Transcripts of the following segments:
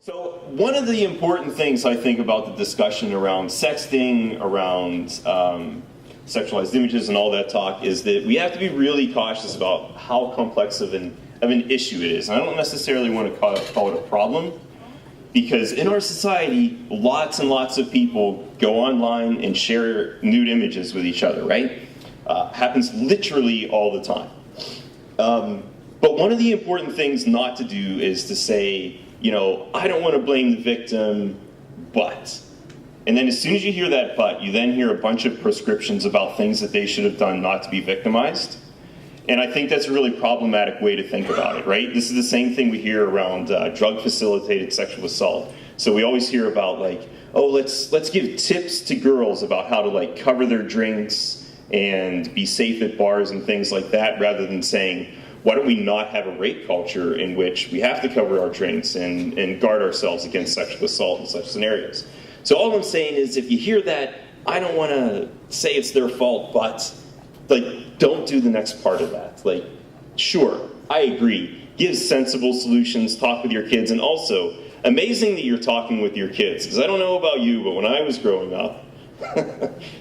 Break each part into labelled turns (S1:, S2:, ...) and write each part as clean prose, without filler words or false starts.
S1: So one of the important things I think about the discussion around sexting, around sexualized images and all that talk is that we have to be really cautious about how complex of an issue it is. And I don't necessarily want to call it a problem, because in our society, lots and lots of people go online and share nude images with each other, right? Happens literally all the time. But one of the important things not to do is to say, you know, I don't want to blame the victim, but. And then as soon as you hear that but, you then hear a bunch of prescriptions about things that they should have done not to be victimized. And I think that's a really problematic way to think about it, right? This is the same thing we hear around drug-facilitated sexual assault. So we always hear about like, oh, let's give tips to girls about how to like cover their drinks and be safe at bars and things like that, rather than saying, why don't we not have a rape culture in which we have to cover our drinks and guard ourselves against sexual assault in such scenarios? So all I'm saying is, if you hear that, I don't want to say it's their fault, but like, don't do the next part of that. Like, sure, I agree. Give sensible solutions, talk with your kids, and also, amazing that you're talking with your kids, because I don't know about you, but when I was growing up,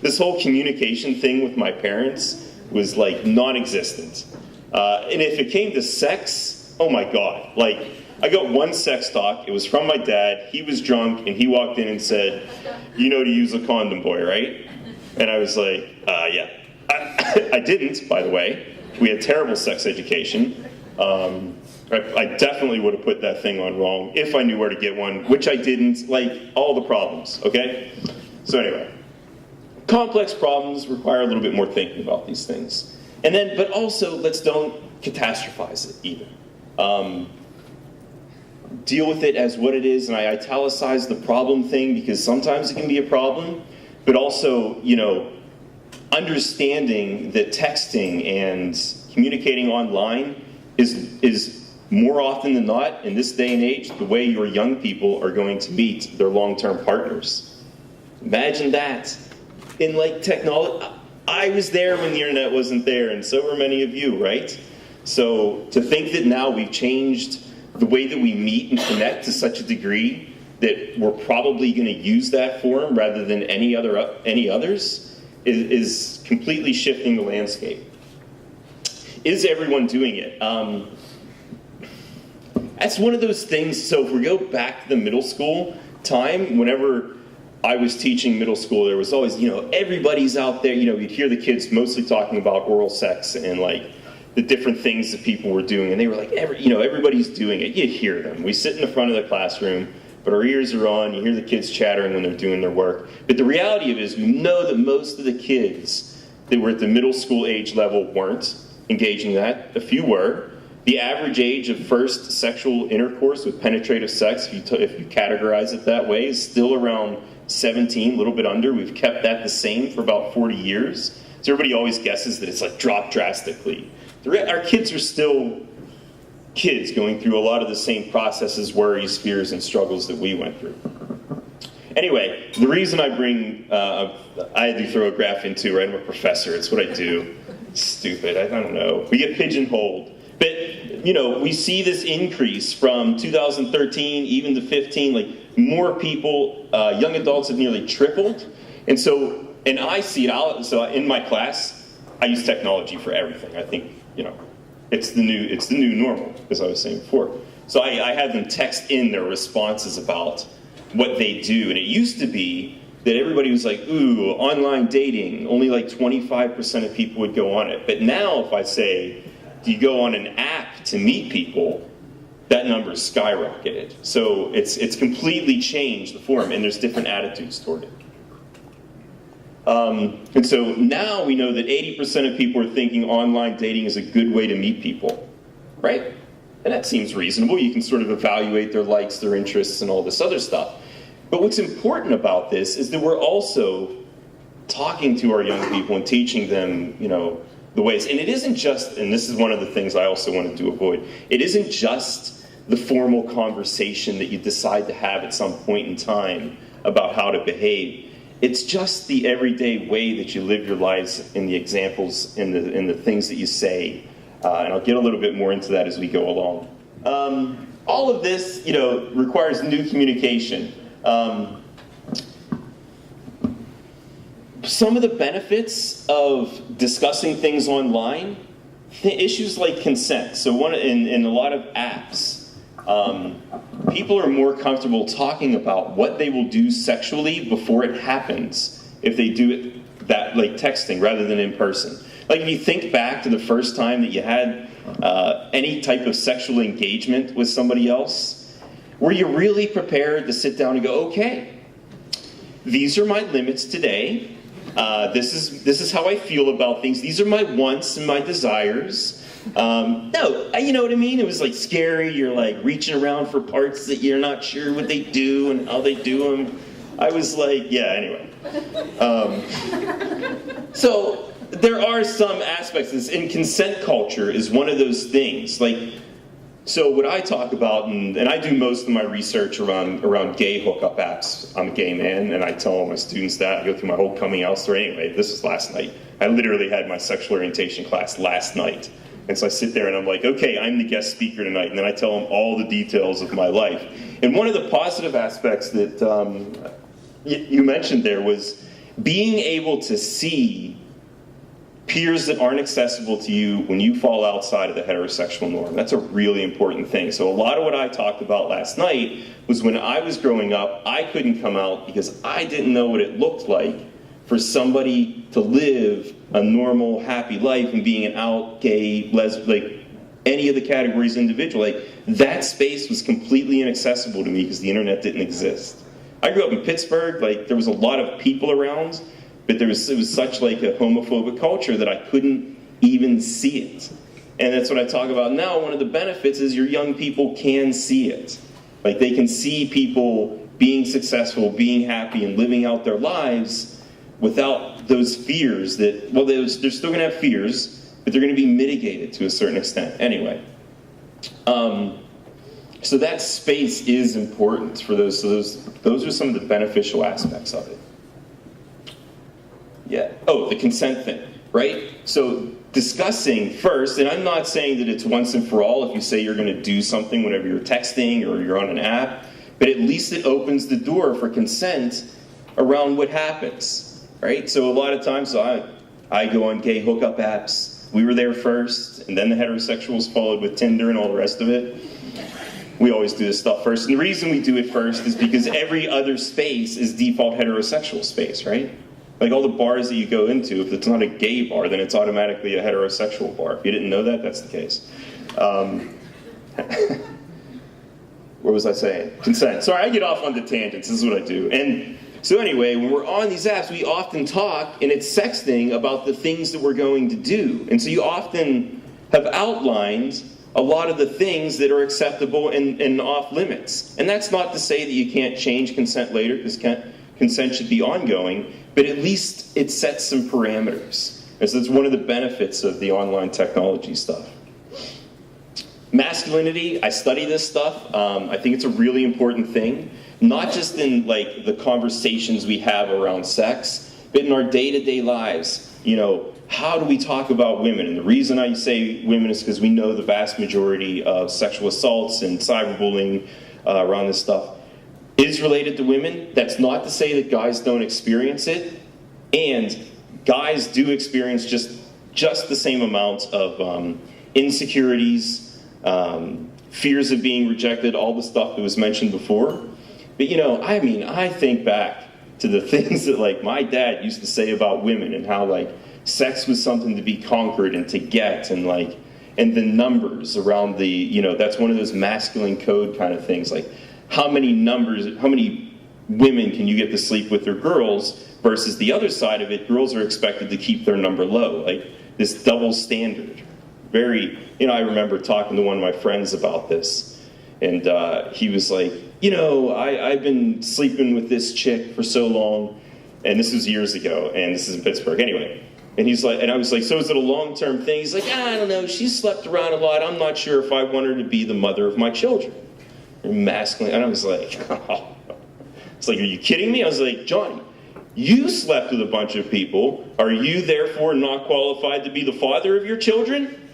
S1: this whole communication thing with my parents was like non-existent. And if it came to sex, oh my God, like, I got one sex talk. It was from my dad. He was drunk, and he walked in and said, you know to use a condom, boy, right? And I was like, yeah. I didn't, by the way. We had terrible sex education. I definitely would have put that thing on wrong if I knew where to get one, which I didn't. Like, all the problems, okay? So anyway, complex problems require a little bit more thinking about these things. And then, but also, let's don't catastrophize it either. Deal with it as what it is, and I italicize the problem thing because sometimes it can be a problem, but also, you know, understanding that texting and communicating online is more often than not, in this day and age, the way your young people are going to meet their long-term partners. Imagine that. In like technology, I was there when the internet wasn't there, and so were many of you, right? So to think that now we've changed the way that we meet and connect to such a degree that we're probably going to use that form rather than any others is completely shifting the landscape. Is everyone doing it? That's one of those things. So if we go back to the middle school time, whenever I was teaching middle school, there was always, you know, everybody's out there. You know, you'd hear the kids mostly talking about oral sex and like the different things that people were doing, and they were like, everybody's doing it. You hear them. We sit in the front of the classroom, but our ears are on. You hear the kids chattering when they're doing their work. But the reality of it is, we know that most of the kids that were at the middle school age level weren't engaging in that. A few were. The average age of first sexual intercourse with penetrative sex, if you categorize it that way, is still around 17, a little bit under. We've kept that the same for about 40 years. So everybody always guesses that it's like dropped drastically. Our kids are still kids going through a lot of the same processes, worries, fears, and struggles that we went through. Anyway, the reason I bring, I had to throw a graph into, right? I'm a professor, it's what I do. Stupid, I don't know. We get pigeonholed. But, you know, we see this increase from 2013 even to 15, like more people, young adults have nearly tripled. And so, and I see it, so in my class, I use technology for everything. I think, you know, it's the new normal, as I was saying before. So I have them text in their responses about what they do. And it used to be that everybody was like, ooh, online dating, only like 25% of people would go on it. But now if I say, do you go on an app to meet people, that number's skyrocketed. So it's completely changed the form, and there's different attitudes toward it. And so now we know that 80% of people are thinking online dating is a good way to meet people, right? And that seems reasonable. You can sort of evaluate their likes, their interests, and all this other stuff. But what's important about this is that we're also talking to our young people and teaching them, you know, the ways. And it isn't just, and this is one of the things I also wanted to avoid, it isn't just the formal conversation that you decide to have at some point in time about how to behave. It's just the everyday way that you live your lives in the examples, in the things that you say. And I'll get a little bit more into that as we go along. all of this, requires new communication. Some of the benefits of discussing things online, issues like consent. So in a lot of apps, people are more comfortable talking about what they will do sexually before it happens if they do it that like texting rather than in person. Like if you think back to the first time that you had any type of sexual engagement with somebody else, were you really prepared to sit down and go, okay, these are my limits today. This is how I feel about things. These are my wants and my desires. No, you know what I mean? It was like scary. You're like reaching around for parts that you're not sure what they do and how they do them. I was like, yeah, anyway. So there are some aspects. In consent culture is one of those things. Like, so what I talk about, and I do most of my research around gay hookup apps. I'm a gay man, and I tell all my students that. I go through my whole coming out story. Anyway, this was last night. I literally had my sexual orientation class last night. And so I sit there and I'm like, okay, I'm the guest speaker tonight. And then I tell them all the details of my life. And one of the positive aspects that you mentioned there was being able to see peers that aren't accessible to you when you fall outside of the heterosexual norm. That's a really important thing. So a lot of what I talked about last night was when I was growing up, I couldn't come out because I didn't know what it looked like for somebody to live a normal, happy life and being an out, gay, lesbian, like any of the categories individual. Like that space was completely inaccessible to me because the internet didn't exist. I grew up in Pittsburgh, like there was a lot of people around, but it was such like a homophobic culture that I couldn't even see it. And that's what I talk about now. One of the benefits is your young people can see it. Like they can see people being successful, being happy, and living out their lives without those fears that, well, they're still going to have fears, but they're going to be mitigated to a certain extent. Anyway, so that space is important for those. So those are some of the beneficial aspects of it. Yeah. Oh, the consent thing, right? So discussing first, and I'm not saying that it's once and for all if you say you're going to do something whenever you're texting or you're on an app, but at least it opens the door for consent around what happens, right? So a lot of times, I go on gay hookup apps. We were there first, and then the heterosexuals followed with Tinder and all the rest of it. We always do this stuff first. And the reason we do it first is because every other space is default heterosexual space, right? Like all the bars that you go into, if it's not a gay bar, then it's automatically a heterosexual bar. If you didn't know that, that's the case. What was I saying? Consent. Sorry, I get off on the tangents. This is what I do. And so anyway, when we're on these apps, we often talk, and it's sexting, about the things that we're going to do. And so you often have outlined a lot of the things that are acceptable and off limits. And that's not to say that you can't change consent later, because consent should be ongoing, but at least it sets some parameters. And so that's one of the benefits of the online technology stuff. Masculinity, I study this stuff. I think it's a really important thing, not just in like the conversations we have around sex, but in our day-to-day lives. You know, how do we talk about women? And the reason I say women is because we know the vast majority of sexual assaults and cyberbullying around this stuff is related to women. That's not to say that guys don't experience it, and guys do experience just the same amount of insecurities, fears of being rejected, all the stuff that was mentioned before. But you know, I mean, I think back to the things that like my dad used to say about women and how like sex was something to be conquered and to get, and like, and the numbers around the, you know, that's one of those masculine code kind of things, like how many women can you get to sleep with, or girls, versus the other side of it, girls are expected to keep their number low, like this double standard. Very, you know, I remember talking to one of my friends about this, and he was like, you know, I've been sleeping with this chick for so long, and this was years ago, and this is in Pittsburgh, anyway. And he's like, and I was like, so is it a long-term thing? He's like, I don't know, she slept around a lot, I'm not sure if I want her to be the mother of my children. Masculine, and I was like, oh. It's like, are you kidding me? I was like, Johnny, you slept with a bunch of people. Are you therefore not qualified to be the father of your children?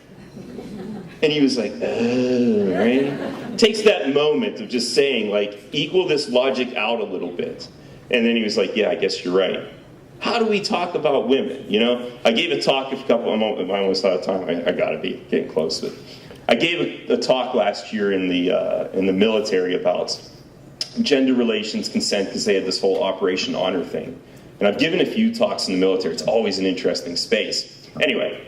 S1: And he was like, oh, right? Takes that moment of just saying, like, equal this logic out a little bit. And then he was like, yeah, I guess you're right. How do we talk about women? You know, I gave a talk I'm almost out of time. I gotta be getting close. But I gave a talk last year in the military about gender relations, consent, because they had this whole Operation Honor thing. And I've given a few talks in the military. It's always an interesting space. Anyway,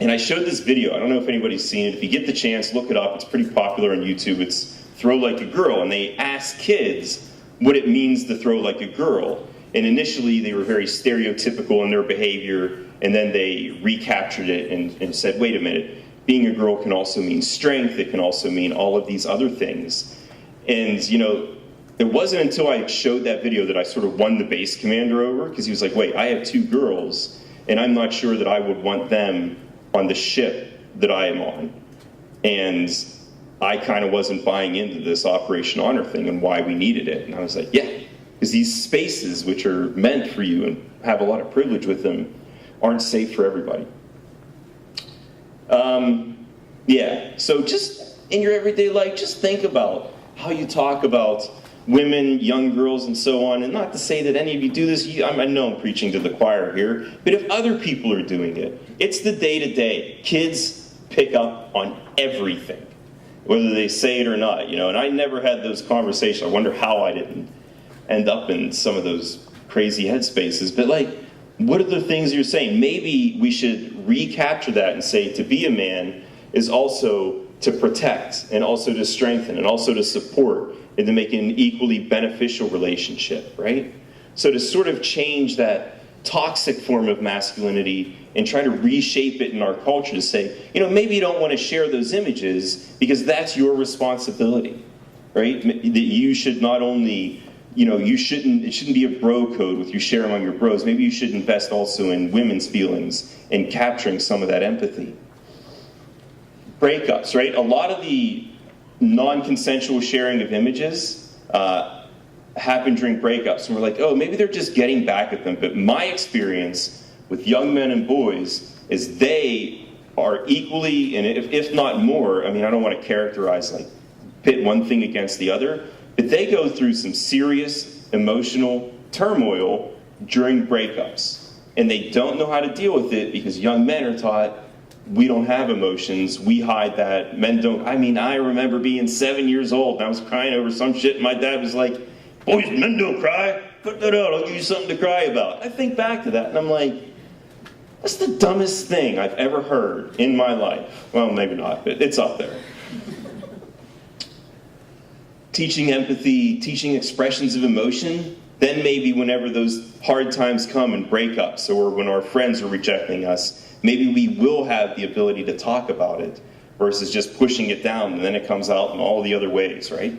S1: and I showed this video. I don't know if anybody's seen it. If you get the chance, look it up. It's pretty popular on YouTube. It's Throw Like a Girl. And they ask kids what it means to throw like a girl. And initially, they were very stereotypical in their behavior, and then they recaptured it and said, wait a minute, being a girl can also mean strength, it can also mean all of these other things. And, you know, it wasn't until I showed that video that I sort of won the base commander over, because he was like, wait, I have 2 girls, and I'm not sure that I would want them on the ship that I am on. And I kind of wasn't buying into this Operation Honor thing and why we needed it. And I was like, yeah. Because these spaces, which are meant for you and have a lot of privilege with them, aren't safe for everybody. Yeah, so just in your everyday life, just think about how you talk about women, young girls, and so on. And not to say that any of you do this. I know I'm preaching to the choir here. But if other people are doing it, it's the day-to-day. Kids pick up on everything, whether they say it or not. You know, and I never had those conversations. I wonder how I didn't end up in some of those crazy headspaces. But like, what are the things you're saying? Maybe we should recapture that and say to be a man is also to protect and also to strengthen and also to support and to make an equally beneficial relationship, right? So to sort of change that toxic form of masculinity and try to reshape it in our culture to say, you know, maybe you don't want to share those images because that's your responsibility, right? That you should not only, you know, it shouldn't be a bro code with you share among your bros. Maybe you should invest also in women's feelings and capturing some of that empathy. Breakups, right? A lot of the non-consensual sharing of images happen during breakups. And we're like, oh, maybe they're just getting back at them. But my experience with young men and boys is they are equally, and if not more, I mean, I don't want to characterize, like, pit one thing against the other, but they go through some serious emotional turmoil during breakups. And they don't know how to deal with it because young men are taught, we don't have emotions, we hide that, men don't. I mean, I remember being 7 years old and I was crying over some shit and my dad was like, boys, men don't cry, put that out, I'll give you something to cry about. I think back to that and I'm like, that's the dumbest thing I've ever heard in my life. Well, maybe not, but it's up there. Teaching empathy, teaching expressions of emotion, then maybe whenever those hard times come and breakups or when our friends are rejecting us, maybe we will have the ability to talk about it versus just pushing it down and then it comes out in all the other ways, right?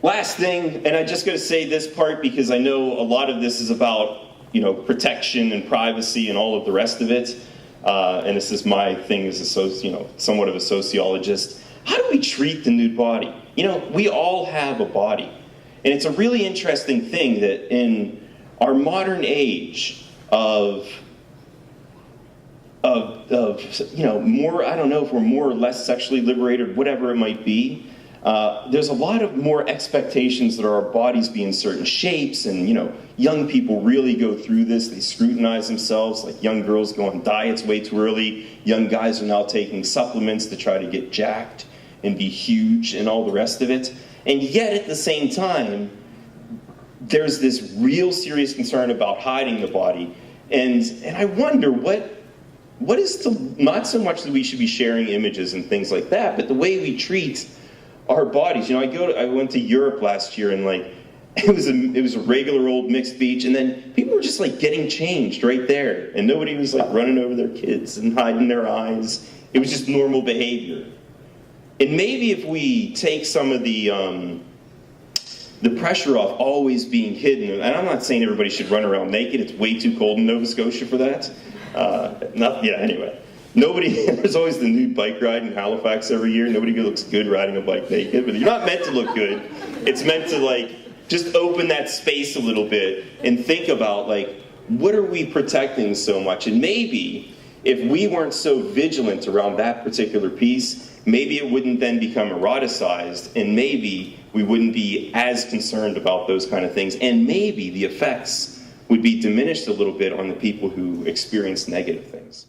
S1: Last thing, and I just got to say this part because I know a lot of this is about, you know, protection and privacy and all of the rest of it. And this is my thing as somewhat of a sociologist. How do we treat the nude body? You know, we all have a body. And it's a really interesting thing that in our modern age of you know, more, I don't know if we're more or less sexually liberated, whatever it might be, there's a lot of more expectations that our bodies be in certain shapes, and, you know, young people really go through this. They scrutinize themselves, like young girls go on diets way too early. Young guys are now taking supplements to try to get jacked and be huge and all the rest of it. And yet, at the same time, there's this real serious concern about hiding the body. And I wonder, what is not so much that we should be sharing images and things like that, but the way we treat our bodies. You know, I went to Europe last year and like, it was a regular old mixed beach, and then people were just like getting changed right there. And nobody was like running over their kids and hiding their eyes. It was just normal behavior. And maybe if we take some of the pressure off always being hidden, and I'm not saying everybody should run around naked, it's way too cold in Nova Scotia for that. Anyway. There's always the nude bike ride in Halifax every year. Nobody looks good riding a bike naked, but you're not meant to look good. It's meant to like, just open that space a little bit and think about like, what are we protecting so much? And maybe If we weren't so vigilant around that particular piece, maybe it wouldn't then become eroticized, and maybe we wouldn't be as concerned about those kind of things, and maybe the effects would be diminished a little bit on the people who experience negative things.